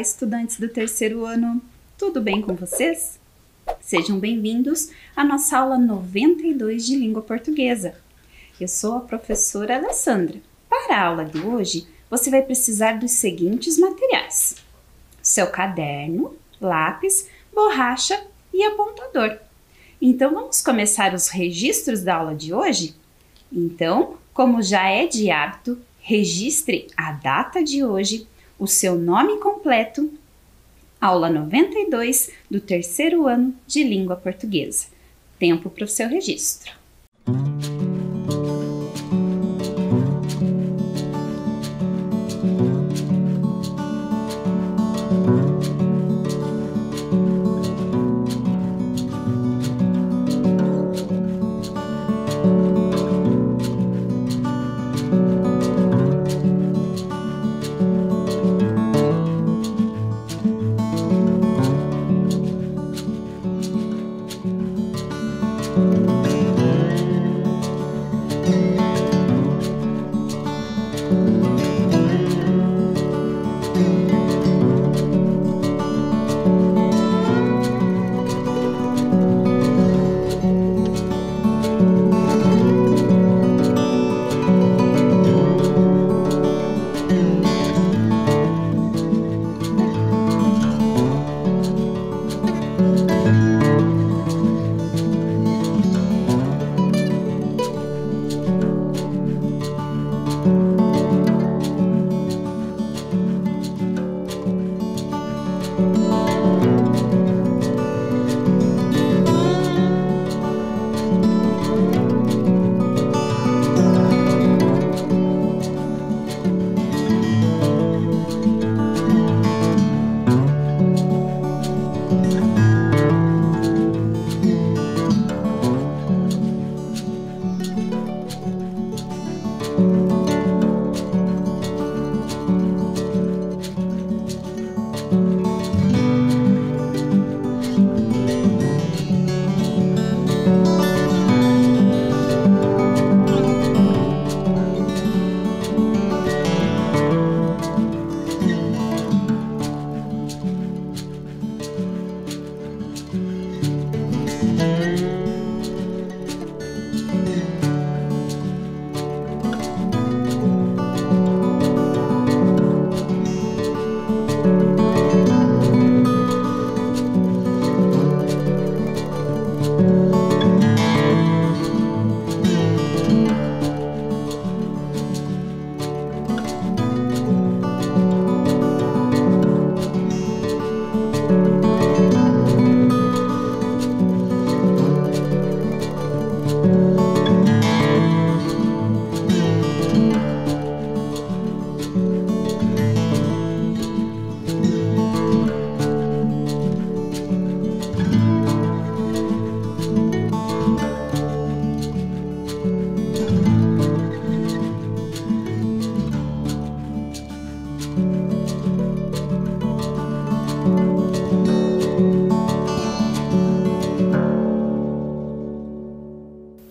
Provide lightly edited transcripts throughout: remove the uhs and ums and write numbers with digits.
estudantes do terceiro ano! Tudo bem com vocês? Sejam bem-vindos à nossa aula 92 de língua portuguesa. Eu sou a professora Alessandra. Para a aula de hoje, você vai precisar dos seguintes materiais: seu caderno, lápis, borracha e apontador. Então, vamos começar os registros da aula de hoje? Então, como já é de hábito, registre a data de hoje, o seu nome completo, aula 92 do terceiro ano de língua portuguesa. Tempo para o seu registro.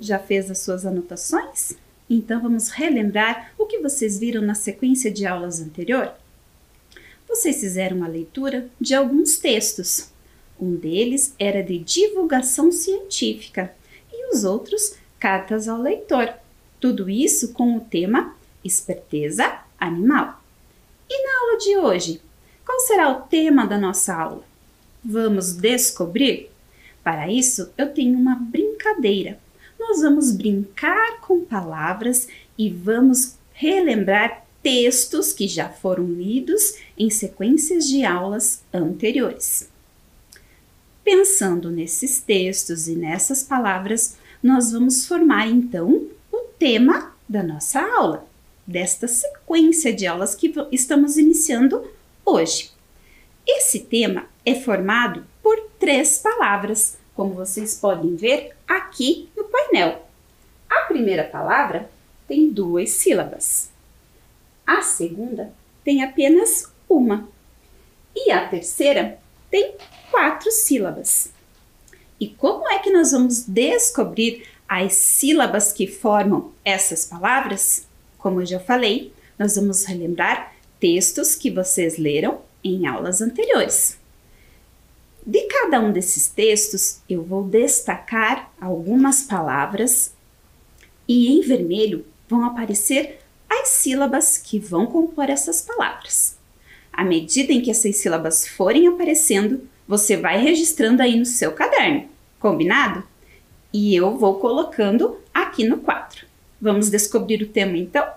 Já fez as suas anotações? Então vamos relembrar o que vocês viram na sequência de aulas anterior? Vocês fizeram uma leitura de alguns textos. Um deles era de divulgação científica e os outros cartas ao leitor. Tudo isso com o tema Esperteza Animal. E na aula de hoje, qual será o tema da nossa aula? Vamos descobrir? Para isso, eu tenho uma brincadeira. Nós vamos brincar com palavras e vamos relembrar textos que já foram lidos em sequências de aulas anteriores. Pensando nesses textos e nessas palavras, nós vamos formar então o tema da nossa aula, desta sequência de aulas que estamos iniciando hoje. Esse tema é formado por 3 palavras, como vocês podem ver aqui no painel. A primeira palavra tem 2 sílabas. A segunda tem apenas uma. E a terceira tem 4 sílabas. E como é que nós vamos descobrir as sílabas que formam essas palavras? Como eu já falei, nós vamos relembrar textos que vocês leram em aulas anteriores. De cada um desses textos, eu vou destacar algumas palavras e em vermelho vão aparecer as sílabas que vão compor essas palavras. À medida em que essas sílabas forem aparecendo, você vai registrando aí no seu caderno, combinado? E eu vou colocando aqui no quadro. Vamos descobrir o tema então?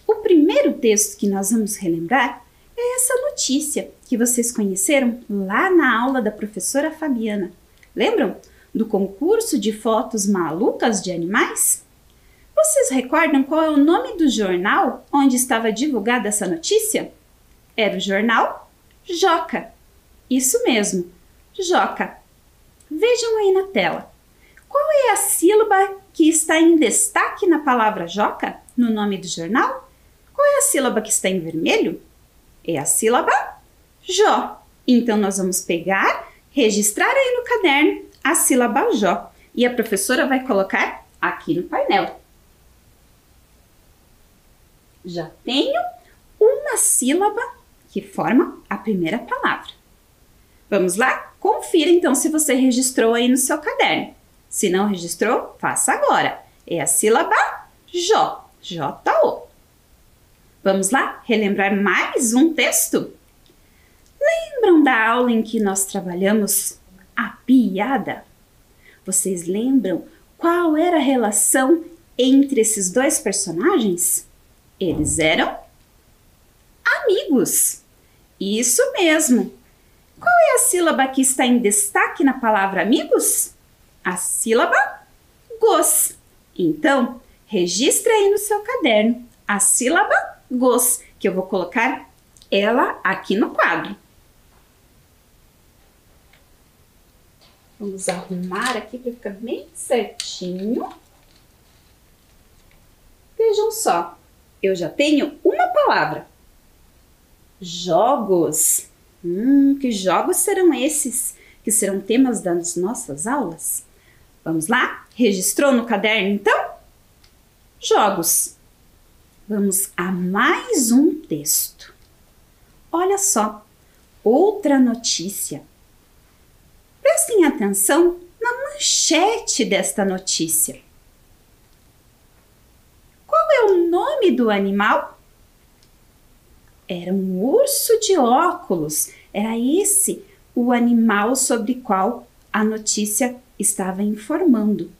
O primeiro texto que nós vamos relembrar é essa notícia que vocês conheceram lá na aula da professora Fabiana. Lembram do concurso de fotos malucas de animais? Vocês recordam qual é o nome do jornal onde estava divulgada essa notícia? Era o jornal Joca. Isso mesmo, Joca. Vejam aí na tela. Qual é a sílaba que está em destaque na palavra Joca, no nome do jornal? Qual é a sílaba que está em vermelho? É a sílaba Jó. Então, nós vamos pegar, registrar aí no caderno a sílaba Jó. E a professora vai colocar aqui no painel. Já tenho uma sílaba que forma a primeira palavra. Vamos lá? Confira então se você registrou aí no seu caderno. Se não registrou, faça agora. É a sílaba Jó. J-O. Vamos lá relembrar mais um texto? Lembram da aula em que nós trabalhamos a piada? Vocês lembram qual era a relação entre esses dois personagens? Eles eram amigos. Isso mesmo. Qual é a sílaba que está em destaque na palavra amigos? A sílaba gos. Então, registre aí no seu caderno a sílaba gos, que eu vou colocar ela aqui no quadro. Vamos arrumar aqui para ficar bem certinho. Vejam só, eu já tenho uma palavra. Jogos. Que jogos serão esses que serão temas das nossas aulas? Vamos lá? Registrou no caderno então? Jogos. Vamos a mais um texto. Olha só, outra notícia. Prestem atenção na manchete desta notícia. Qual é o nome do animal? Era um urso de óculos. Era esse o animal sobre o qual a notícia estava informando.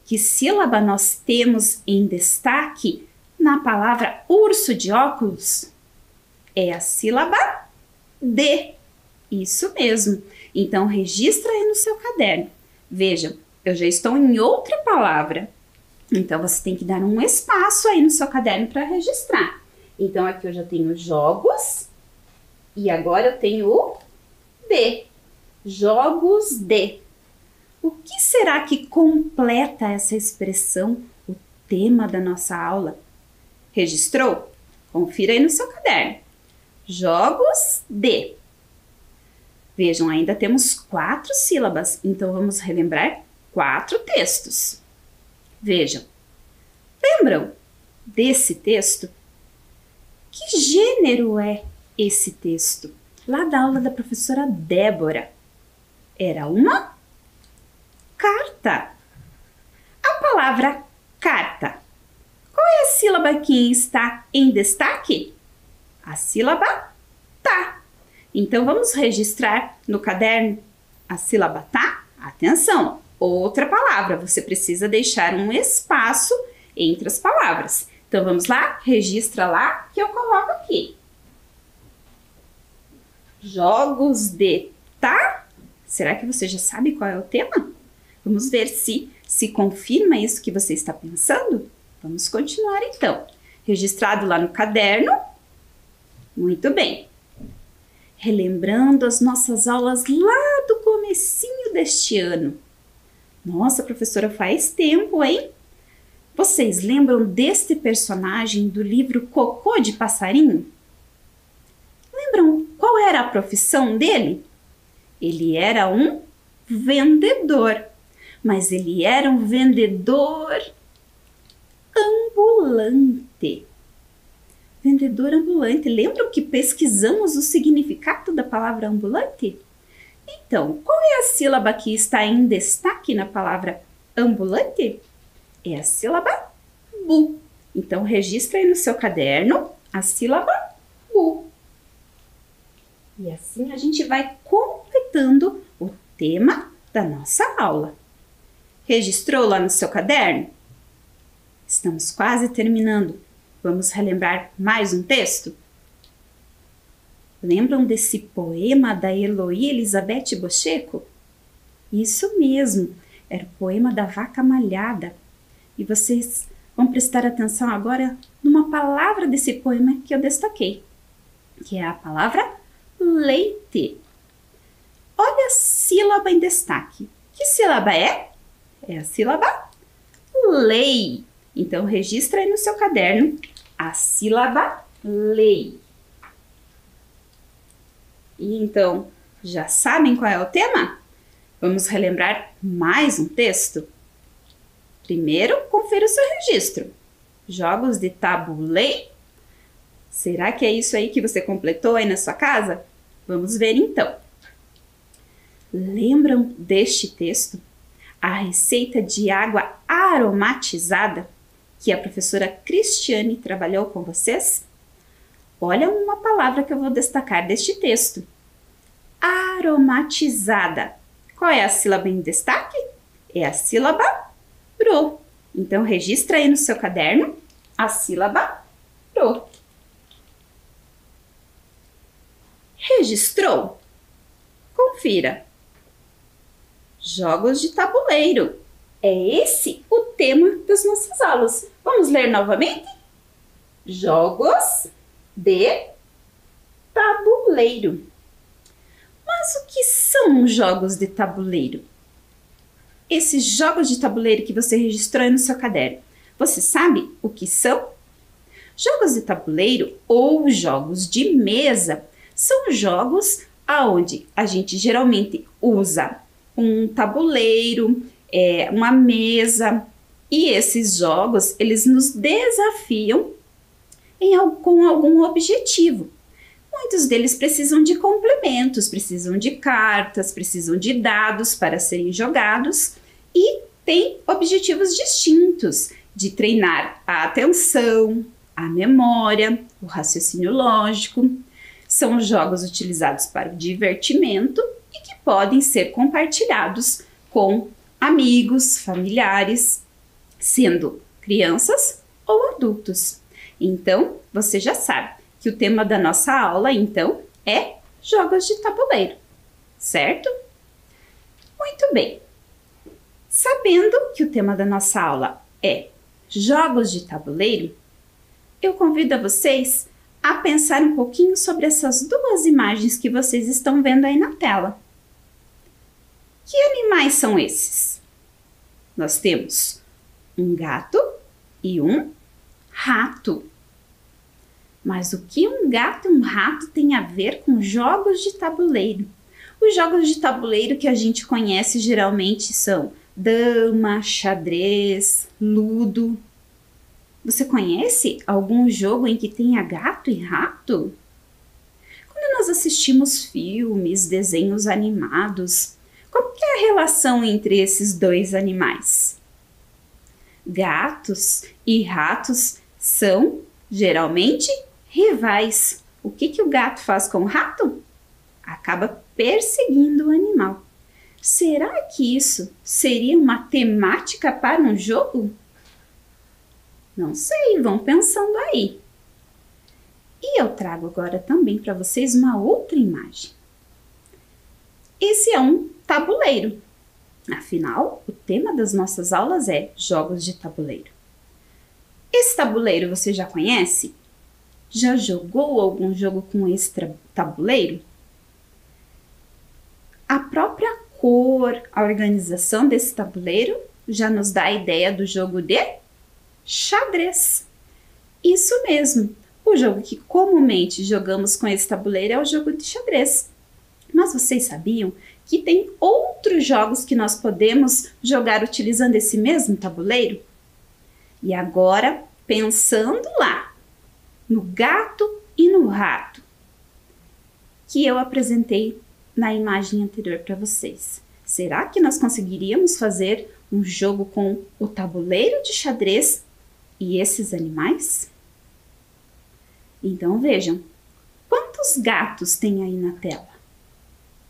Que sílaba nós temos em destaque na palavra urso de óculos? É a sílaba D. Isso mesmo. Então, registra aí no seu caderno. Vejam, eu já estou em outra palavra. Então, você tem que dar um espaço aí no seu caderno para registrar. Então, aqui eu já tenho jogos e agora eu tenho o D. Jogos de. O que será que completa essa expressão, o tema da nossa aula? Registrou? Confira aí no seu caderno. Jogos de. Vejam, ainda temos 4 sílabas, então vamos relembrar 4 textos. Vejam, lembram desse texto? Que gênero é esse texto? Lá da aula da professora Débora. Era uma carta. A palavra carta. Qual é a sílaba que está em destaque? A sílaba tá. Então, vamos registrar no caderno a sílaba tá? Atenção, outra palavra. Você precisa deixar um espaço entre as palavras. Então, vamos lá? Registra lá que eu coloco aqui. Jogos de tá? Será que você já sabe qual é o tema? Vamos ver se confirma isso que você está pensando? Vamos continuar então. Registrado lá no caderno? Muito bem. Relembrando as nossas aulas lá do comecinho deste ano. Nossa, professora, faz tempo, hein? Vocês lembram deste personagem do livro Cocô de Passarinho? Lembram qual era a profissão dele? Ele era um vendedor, mas ele era um vendedor ambulante. vendedor ambulante. Lembram que pesquisamos o significado da palavra ambulante? Então, qual é a sílaba que está em destaque na palavra ambulante? É a sílaba bu. Então, registra aí no seu caderno a sílaba bu. E assim a gente vai completando o tema da nossa aula. Registrou lá no seu caderno? Estamos quase terminando. Vamos relembrar mais um texto? Lembram desse poema da Eloy Elizabeth Bocheco? Isso mesmo, era o poema da vaca malhada. E vocês vão prestar atenção agora numa palavra desse poema que eu destaquei, que é a palavra leite. Olha a sílaba em destaque. Que sílaba é? É a sílaba lei. Então, registra aí no seu caderno a sílaba lei. E então, já sabem qual é o tema? Vamos relembrar mais um texto? Primeiro, confira o seu registro. Jogos de tabuleiro. Será que é isso aí que você completou aí na sua casa? Vamos ver então. Lembram deste texto? A receita de água aromatizada que a professora Cristiane trabalhou com vocês? Olha uma palavra que eu vou destacar deste texto. Aromatizada. Qual é a sílaba em destaque? É a sílaba pro. Então, registra aí no seu caderno a sílaba pro. Registrou? Confira. Jogos de tabuleiro. É esse o tema das nossas aulas. Vamos ler novamente? Jogos de tabuleiro. Mas o que são jogos de tabuleiro? Esses jogos de tabuleiro que você registrou aí no seu caderno, você sabe o que são? Jogos de tabuleiro ou jogos de mesa são jogos onde a gente geralmente usa um tabuleiro, uma mesa, e esses jogos eles nos desafiam com algum objetivo. Muitos deles precisam de complementos, precisam de cartas, precisam de dados para serem jogados e têm objetivos distintos de treinar a atenção, a memória, o raciocínio lógico. São jogos utilizados para o divertimento e que podem ser compartilhados com amigos, familiares, sendo crianças ou adultos. Então, você já sabe que o tema da nossa aula, então, é jogos de tabuleiro, certo? Muito bem. Sabendo que o tema da nossa aula é jogos de tabuleiro, eu convido a vocês a pensar um pouquinho sobre essas duas imagens que vocês estão vendo aí na tela. Que animais são esses? Nós temos um gato e um rato. Mas o que um gato e um rato têm a ver com jogos de tabuleiro? Os jogos de tabuleiro que a gente conhece geralmente são dama, xadrez, ludo. Você conhece algum jogo em que tenha gato e rato? Quando nós assistimos filmes, desenhos animados, qual que é a relação entre esses dois animais? Gatos e ratos são, geralmente, rivais. O que o gato faz com o rato? Acaba perseguindo o animal. Será que isso seria uma temática para um jogo? Não sei, vão pensando aí. E eu trago agora também para vocês uma outra imagem. Esse é um tabuleiro. Afinal, o tema das nossas aulas é jogos de tabuleiro. Esse tabuleiro você já conhece? Já jogou algum jogo com esse tabuleiro? A própria cor, a organização desse tabuleiro já nos dá a ideia do jogo de xadrez. Isso mesmo, o jogo que comumente jogamos com esse tabuleiro é o jogo de xadrez. Mas vocês sabiam que tem outros jogos que nós podemos jogar utilizando esse mesmo tabuleiro? E agora, pensando lá no gato e no rato, que eu apresentei na imagem anterior para vocês. Será que nós conseguiríamos fazer um jogo com o tabuleiro de xadrez e esses animais? Então vejam, quantos gatos tem aí na tela?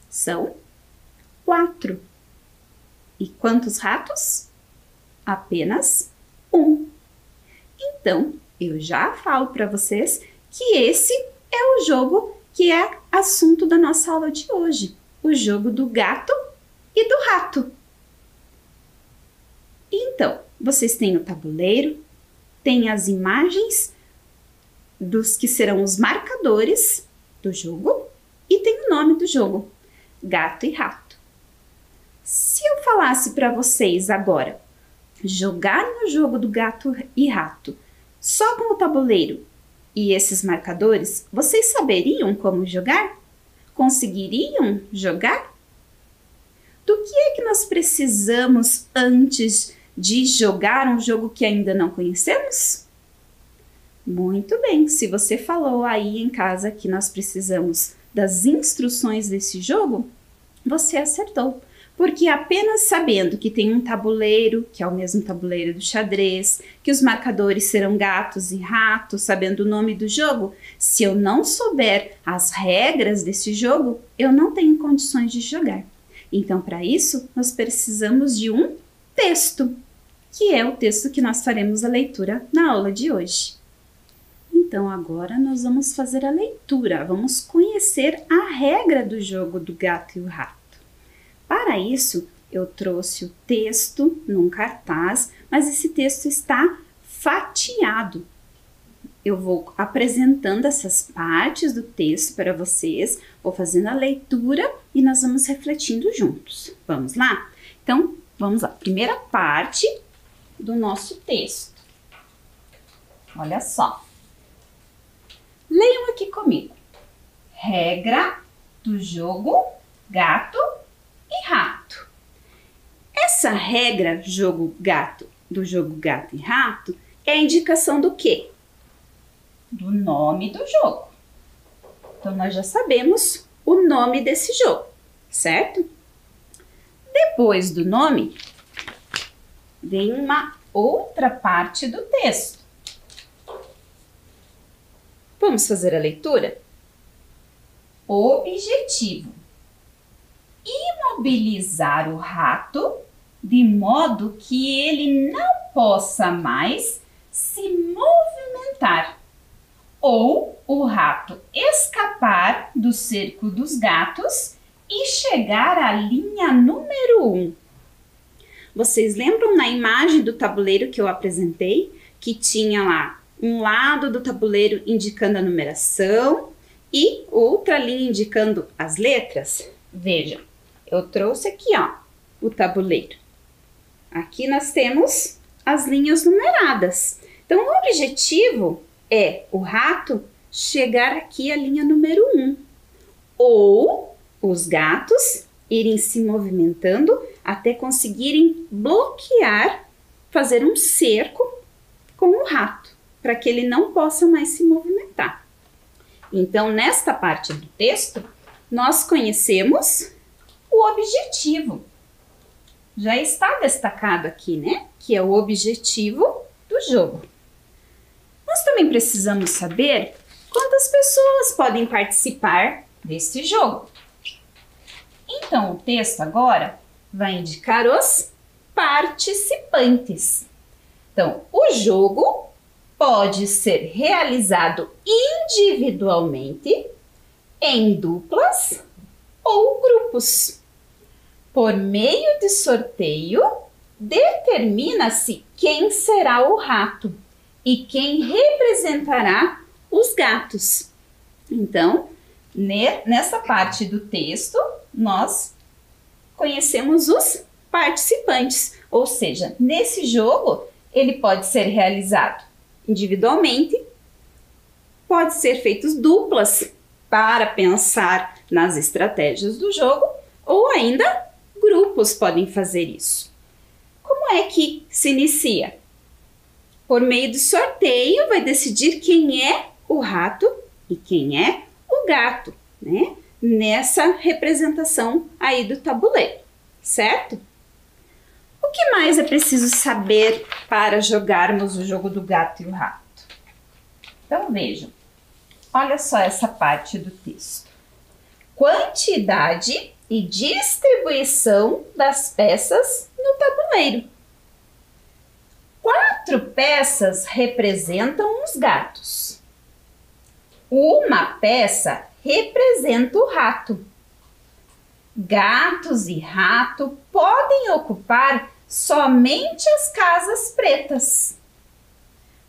São 4. E quantos ratos? Apenas 1. Então, eu já falo para vocês que esse é o jogo que é assunto da nossa aula de hoje. O jogo do gato e do rato. Então, vocês têm o tabuleiro, tem as imagens dos que serão os marcadores do jogo e tem o nome do jogo, gato e rato. Se eu falasse para vocês agora jogar no jogo do gato e rato só com o tabuleiro e esses marcadores, vocês saberiam como jogar? Conseguiriam jogar? Do que é que nós precisamos antes de jogar um jogo que ainda não conhecemos? Muito bem, se você falou aí em casa que nós precisamos das instruções desse jogo, você acertou. Porque apenas sabendo que tem um tabuleiro, que é o mesmo tabuleiro do xadrez, que os marcadores serão gatos e ratos, sabendo o nome do jogo, se eu não souber as regras desse jogo, eu não tenho condições de jogar. Então, para isso, nós precisamos de um texto, que é o texto que nós faremos a leitura na aula de hoje. Então, agora nós vamos fazer a leitura, vamos conhecer a regra do jogo do gato e o rato. Para isso, eu trouxe o texto num cartaz, mas esse texto está fatiado. Eu vou apresentando essas partes do texto para vocês, vou fazendo a leitura e nós vamos refletindo juntos. Vamos lá? Então, vamos lá. Primeira parte do nosso texto. Olha só. Leiam aqui comigo. Regra do jogo gato e rato. Essa regra do jogo gato e rato é a indicação do quê? Do nome do jogo. Então, nós já sabemos o nome desse jogo, certo? Depois do nome, vem uma outra parte do texto. Vamos fazer a leitura? Objetivo: imobilizar o rato de modo que ele não possa mais se movimentar, ou o rato escapar do cerco dos gatos e chegar à linha número 1. Vocês lembram na imagem do tabuleiro que eu apresentei, que tinha lá um lado do tabuleiro indicando a numeração e outra linha indicando as letras? Vejam, eu trouxe aqui, ó, o tabuleiro. Aqui nós temos as linhas numeradas. Então, o objetivo é o rato chegar aqui à linha número 1. Ou os gatos irem se movimentando até conseguirem bloquear, fazer um cerco com o rato, para que ele não possa mais se movimentar. Então, nesta parte do texto, nós conhecemos o objetivo. Já está destacado aqui, né? Que é o objetivo do jogo. Nós também precisamos saber quantas pessoas podem participar desse jogo. Então, o texto agora vai indicar os participantes. Então, o jogo pode ser realizado individualmente, em duplas ou grupos. Por meio de sorteio, determina-se quem será o rato e quem representará os gatos. Então, nessa parte do texto, nós conhecemos os participantes, ou seja, nesse jogo ele pode ser realizado individualmente, pode ser feitos duplas para pensar nas estratégias do jogo, ou ainda grupos podem fazer isso. Como é que se inicia? Por meio de sorteio, vai decidir quem é o rato e quem é o gato, né? Nessa representação aí do tabuleiro, certo? O que mais é preciso saber para jogarmos o jogo do gato e o rato? Então vejam, olha só essa parte do texto. Quantidade e distribuição das peças no tabuleiro. 4 peças representam os gatos. Uma peça representa o rato. Gatos e rato podem ocupar somente as casas pretas.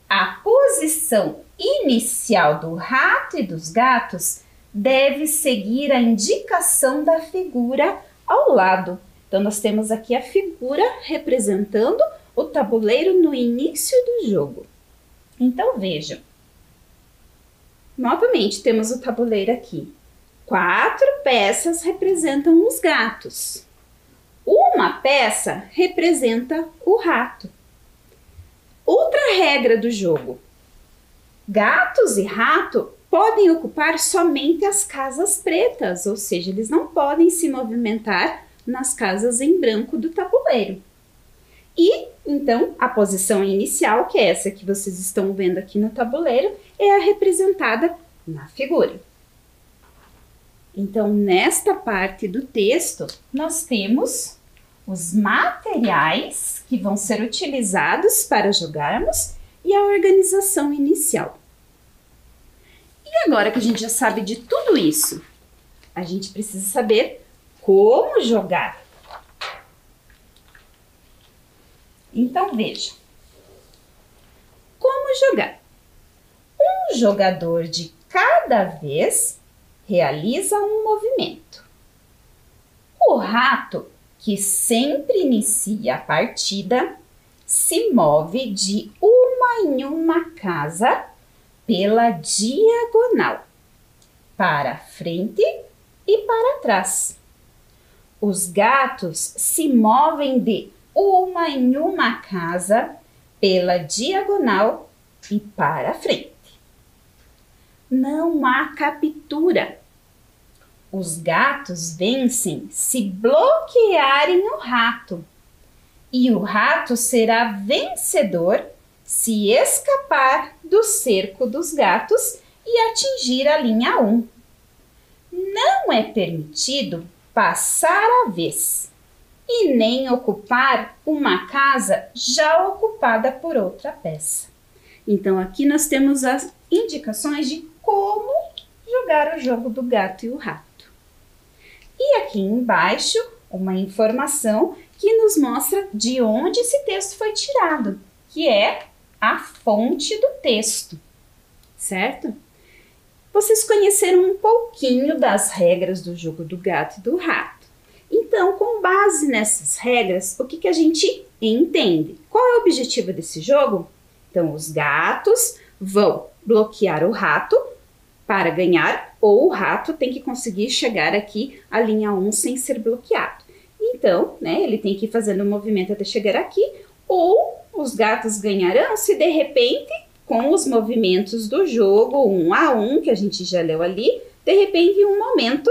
A posição inicial do rato e dos gatos deve seguir a indicação da figura ao lado. Então, nós temos aqui a figura representando o tabuleiro no início do jogo. Então, vejam. Novamente, temos o tabuleiro aqui. 4 peças representam os gatos. Uma peça representa o rato. Outra regra do jogo. Gatos e rato podem ocupar somente as casas pretas, ou seja, eles não podem se movimentar nas casas em branco do tabuleiro. E, então, a posição inicial, que é essa que vocês estão vendo aqui no tabuleiro, é a representada na figura. Então, nesta parte do texto, nós temos os materiais que vão ser utilizados para jogarmos e a organização inicial. E agora que a gente já sabe de tudo isso, a gente precisa saber como jogar. Então, veja. Como jogar? Um jogador de cada vez realiza um movimento. O rato, que sempre inicia a partida, se move de uma em uma casa pela diagonal, para frente e para trás. Os gatos se movem de uma em uma casa pela diagonal e para frente. Não há captura. Os gatos vencem se bloquearem o rato, e o rato será vencedor se escapar do cerco dos gatos e atingir a linha 1. Não é permitido passar a vez e nem ocupar uma casa já ocupada por outra peça. Então, aqui nós temos as indicações de como jogar o jogo do gato e o rato. E aqui embaixo, uma informação que nos mostra de onde esse texto foi tirado, que é a fonte do texto, certo? Vocês conheceram um pouquinho das regras do jogo do gato e do rato. Então, com base nessas regras, o que a gente entende? Qual é o objetivo desse jogo? Então, os gatos vão bloquear o rato para ganhar, ou o rato tem que conseguir chegar aqui à linha 1 sem ser bloqueado. Então, né, ele tem que ir fazendo o movimento até chegar aqui, ou os gatos ganharão se de repente, com os movimentos do jogo 1 a 1, que a gente já leu ali, de repente, em um momento,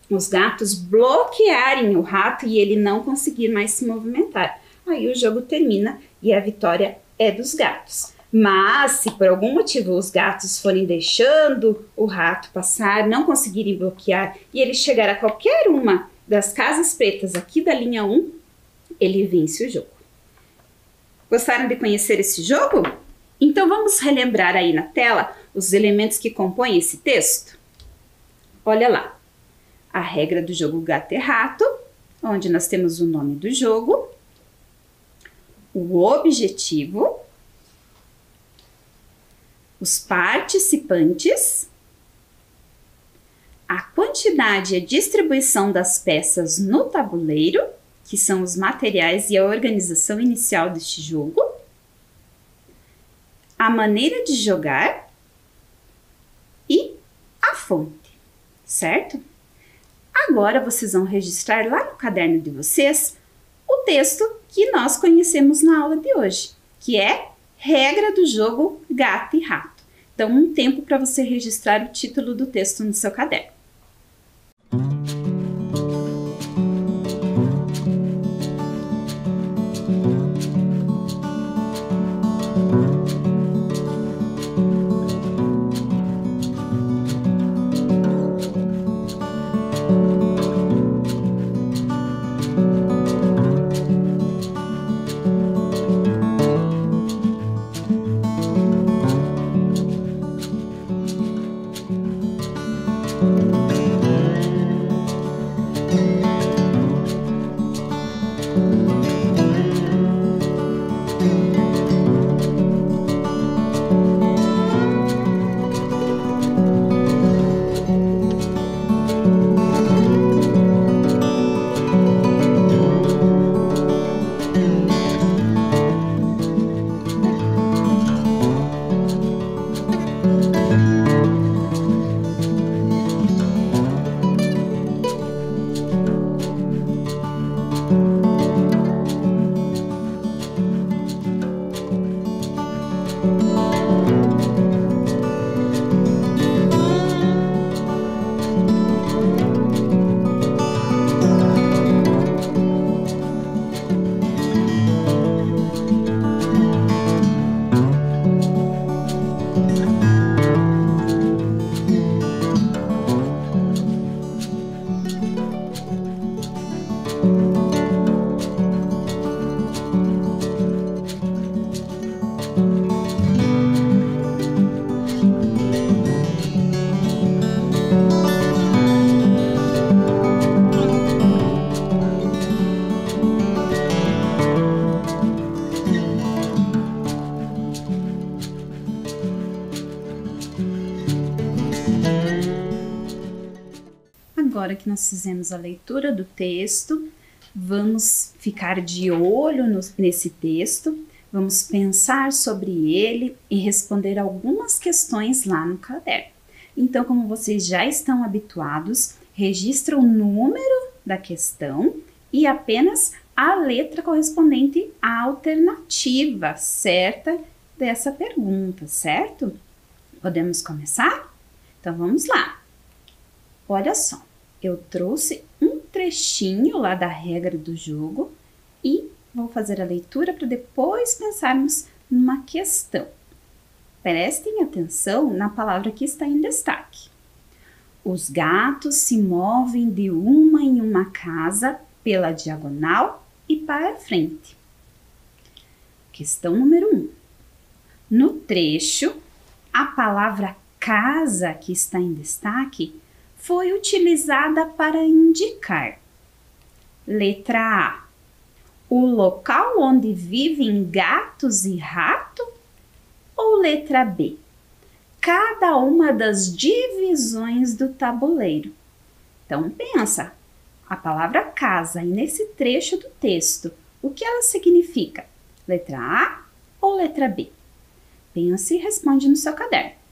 os gatos bloquearem o rato e ele não conseguir mais se movimentar. Aí o jogo termina e a vitória é dos gatos. Mas, se por algum motivo os gatos forem deixando o rato passar, não conseguirem bloquear e ele chegar a qualquer uma das casas pretas aqui da linha 1, ele vence o jogo. Gostaram de conhecer esse jogo? Então vamos relembrar aí na tela os elementos que compõem esse texto? Olha lá, a regra do jogo gato e rato, onde nós temos o nome do jogo, o objetivo, os participantes, a quantidade e a distribuição das peças no tabuleiro, que são os materiais e a organização inicial deste jogo, a maneira de jogar e a fonte, certo? Agora vocês vão registrar lá no caderno de vocês o texto que nós conhecemos na aula de hoje, que é regra do jogo gato e rato. Então, um tempo para você registrar o título do texto no seu caderno. Agora que nós fizemos a leitura do texto, vamos ficar de olho nesse texto, vamos pensar sobre ele e responder algumas questões lá no caderno. Então, como vocês já estão habituados, registra o número da questão e apenas a letra correspondente à alternativa certa dessa pergunta, certo? Podemos começar? Então, vamos lá. Olha só. Eu trouxe um trechinho lá da regra do jogo e vou fazer a leitura para depois pensarmos numa questão. Prestem atenção na palavra que está em destaque. Os gatos se movem de uma em uma casa pela diagonal e para frente. Questão número 1. No trecho, a palavra casa que está em destaque foi utilizada para indicar: letra A, o local onde vivem gatos e rato? Ou letra B, cada uma das divisões do tabuleiro? Então pensa, a palavra casa e nesse trecho do texto, o que ela significa? Letra A ou letra B? Pensa e responde no seu caderno.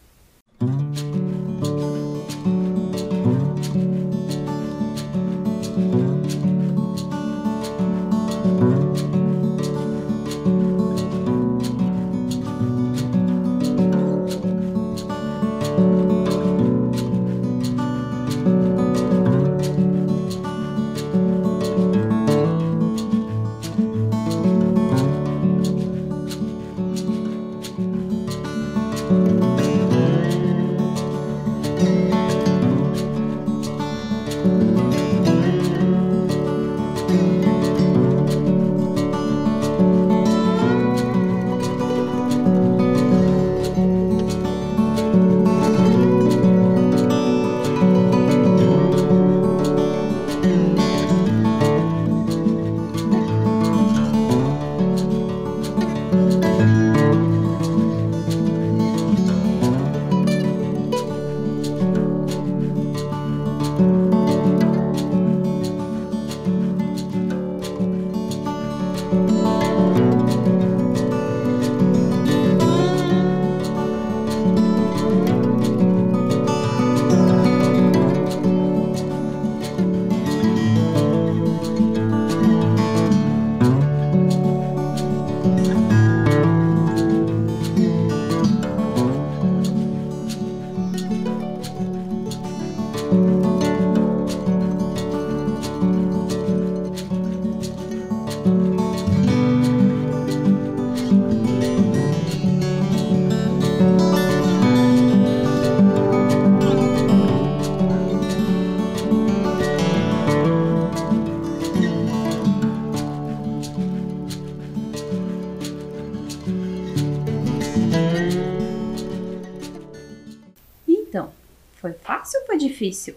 Foi fácil ou foi difícil?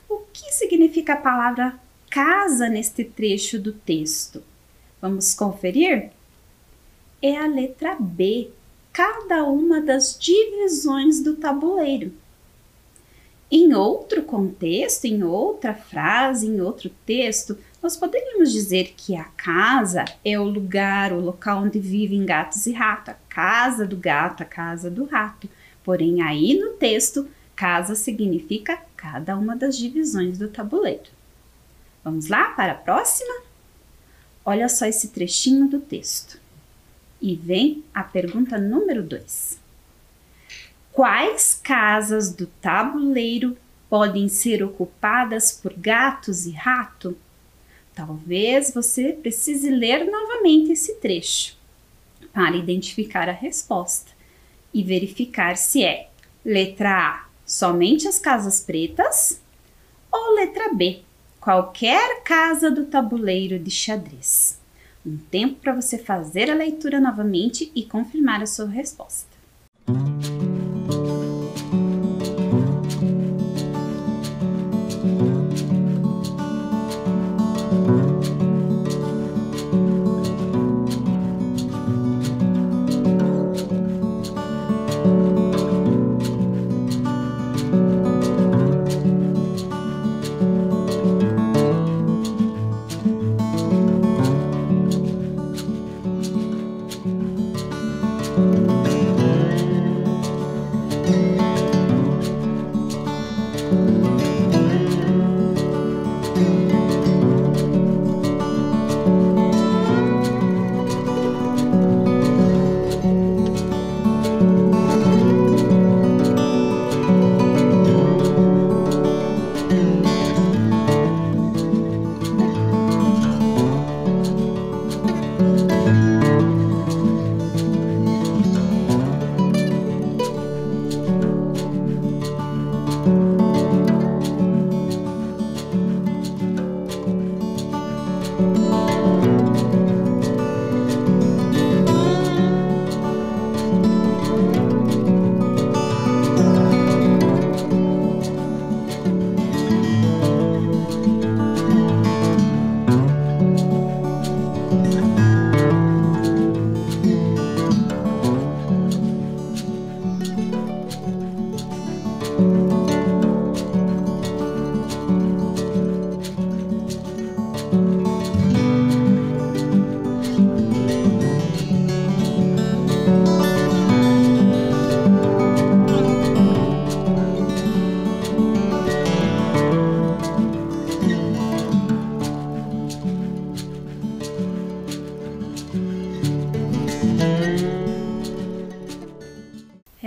O que significa a palavra casa neste trecho do texto? Vamos conferir? É a letra B, cada uma das divisões do tabuleiro. Em outro contexto, em outra frase, em outro texto, nós poderíamos dizer que a casa é o lugar, o local onde vivem gatos e ratos, a casa do gato, a casa do rato. Porém, aí no texto, casa significa cada uma das divisões do tabuleiro. Vamos lá para a próxima? Olha só esse trechinho do texto. E vem a pergunta número 2. Quais casas do tabuleiro podem ser ocupadas por gatos e rato? Talvez você precise ler novamente esse trecho para identificar a resposta e verificar se é letra A, somente as casas pretas, ou letra B, qualquer casa do tabuleiro de xadrez. Um tempo para você fazer a leitura novamente e confirmar a sua resposta.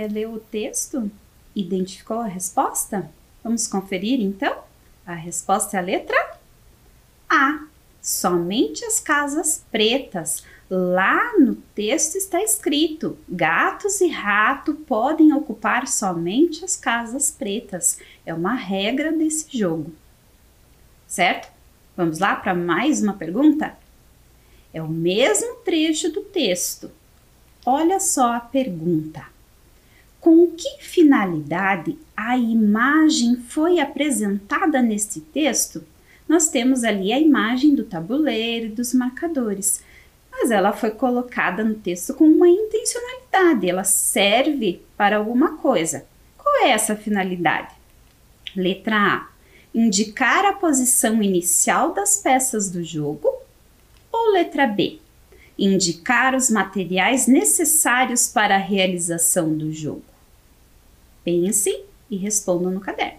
Releu o texto? Identificou a resposta? Vamos conferir então? A resposta é a letra A. Somente as casas pretas. Lá no texto está escrito: gatos e rato podem ocupar somente as casas pretas. É uma regra desse jogo. Certo? Vamos lá para mais uma pergunta? É o mesmo trecho do texto. Olha só a pergunta. Com que finalidade a imagem foi apresentada neste texto? Nós temos ali a imagem do tabuleiro e dos marcadores, mas ela foi colocada no texto com uma intencionalidade, ela serve para alguma coisa. Qual é essa finalidade? Letra A. Indicar a posição inicial das peças do jogo. Ou letra B. Indicar os materiais necessários para a realização do jogo. Pensem e respondam no caderno.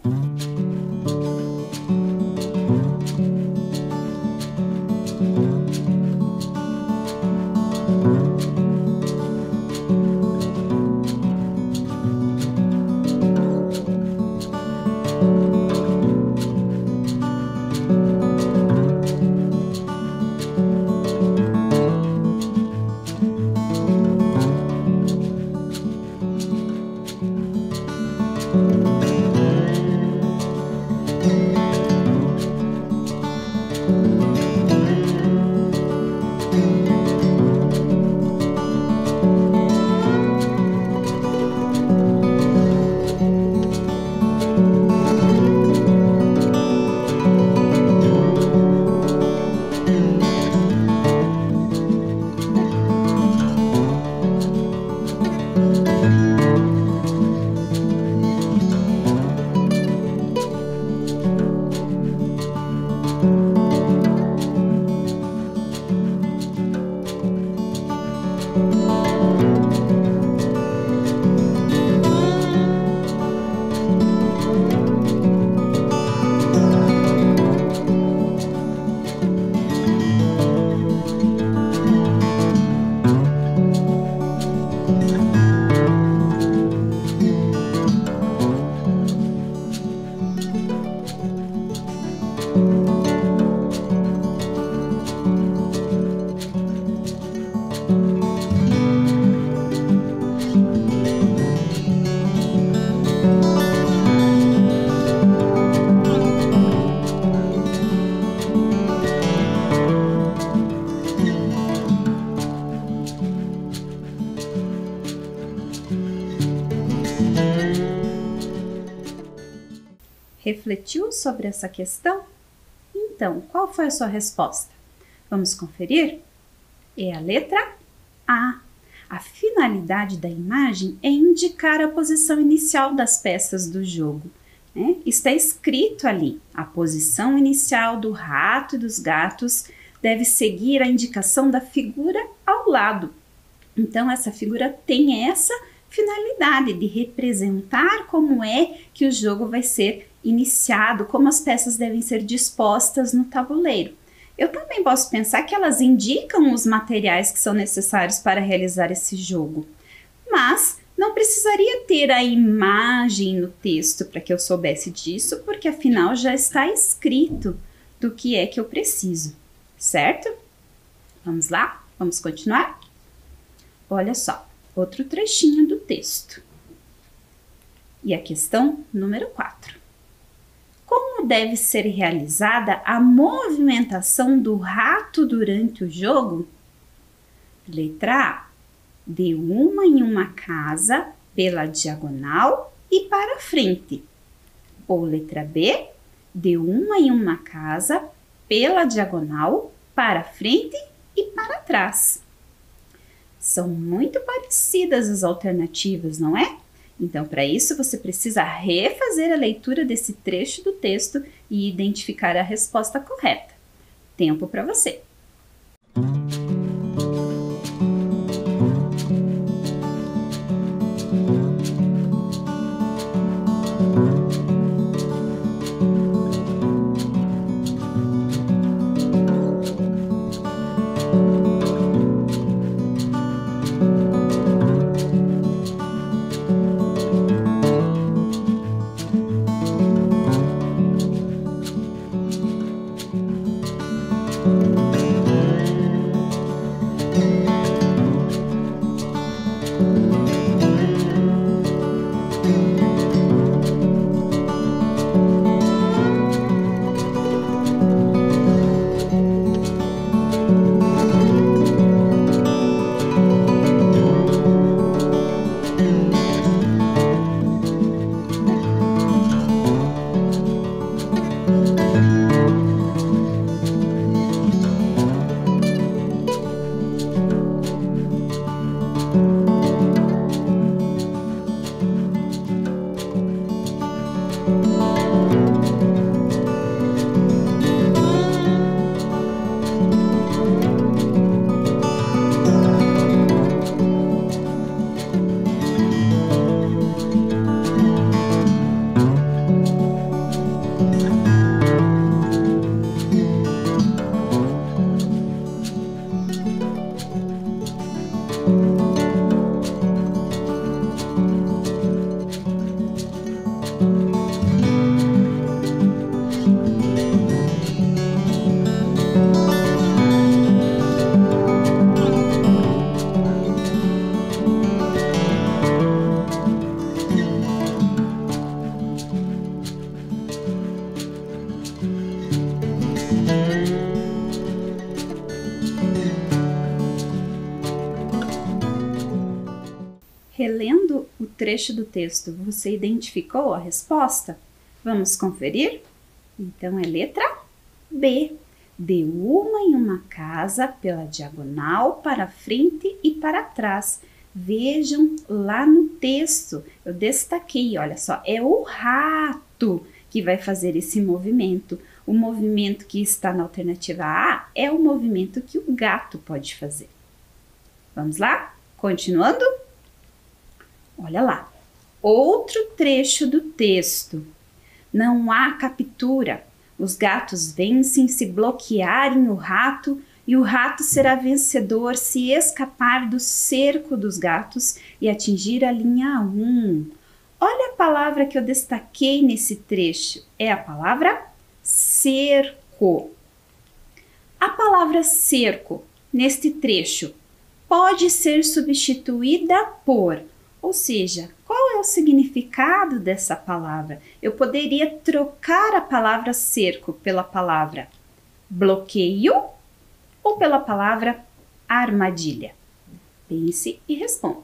Refletiu sobre essa questão? Então, qual foi a sua resposta? Vamos conferir? É a letra A. A finalidade da imagem é indicar a posição inicial das peças do jogo. Está escrito ali, a posição inicial do rato e dos gatos deve seguir a indicação da figura ao lado. Então, essa figura tem essa finalidade de representar como é que o jogo vai ser iniciado, como as peças devem ser dispostas no tabuleiro. Eu também posso pensar que elas indicam os materiais que são necessários para realizar esse jogo, mas não precisaria ter a imagem no texto para que eu soubesse disso, porque afinal já está escrito do que é que eu preciso, certo? Vamos lá? Vamos continuar? Olha só, outro trechinho do texto. E a questão número 4. Como deve ser realizada a movimentação do rato durante o jogo? Letra A. De uma em uma casa pela diagonal e para frente. Ou letra B. De uma em uma casa pela diagonal, para frente e para trás. São muito parecidas as alternativas, não é? Então, para isso, você precisa refazer a leitura desse trecho do texto e identificar a resposta correta. Tempo para você! Relendo o trecho do texto, você identificou a resposta? Vamos conferir? Então, é letra B. De uma em uma casa pela diagonal, para frente e para trás. Vejam lá no texto, eu destaquei, olha só, é o rato que vai fazer esse movimento. O movimento que está na alternativa A é o movimento que o gato pode fazer. Vamos lá? Continuando? Olha lá, outro trecho do texto. Não há captura. Os gatos vencem se bloquearem o rato e o rato será vencedor se escapar do cerco dos gatos e atingir a linha 1. Olha a palavra que eu destaquei nesse trecho. É a palavra cerco. A palavra cerco, neste trecho, pode ser substituída por... Ou seja, qual é o significado dessa palavra? Eu poderia trocar a palavra cerco pela palavra bloqueio ou pela palavra armadilha? Pense e responda.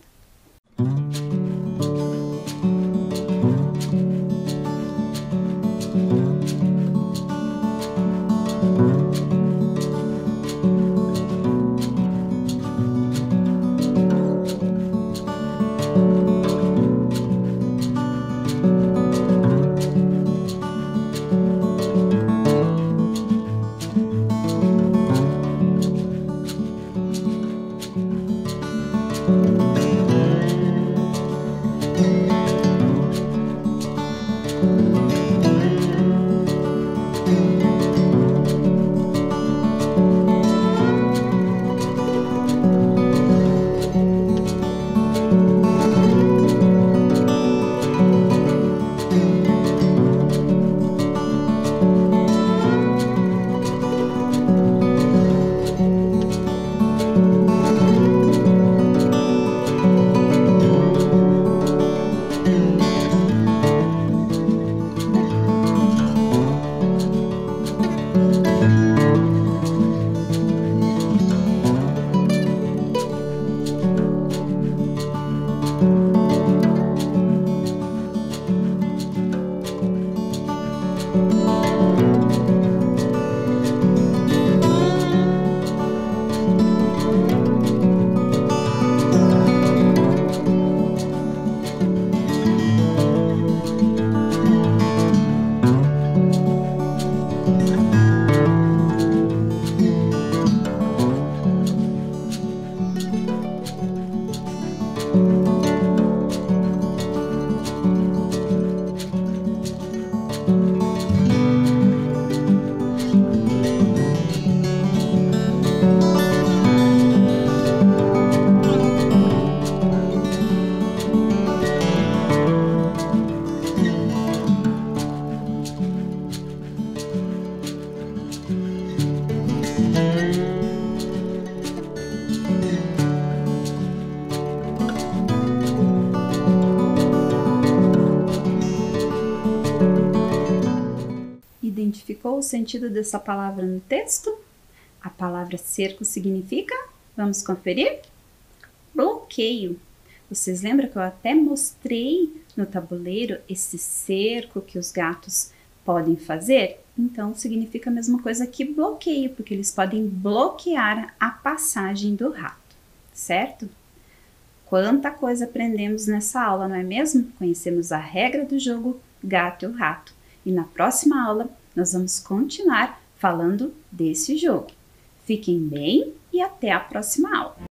Identificou o sentido dessa palavra no texto? A palavra cerco significa? Vamos conferir? Bloqueio. Vocês lembram que eu até mostrei no tabuleiro esse cerco que os gatos podem fazer? Então, significa a mesma coisa que bloqueio, porque eles podem bloquear a passagem do rato, certo? Quanta coisa aprendemos nessa aula, não é mesmo? Conhecemos a regra do jogo Gato e o Rato. E na próxima aula, nós vamos continuar falando desse jogo. Fiquem bem e até a próxima aula!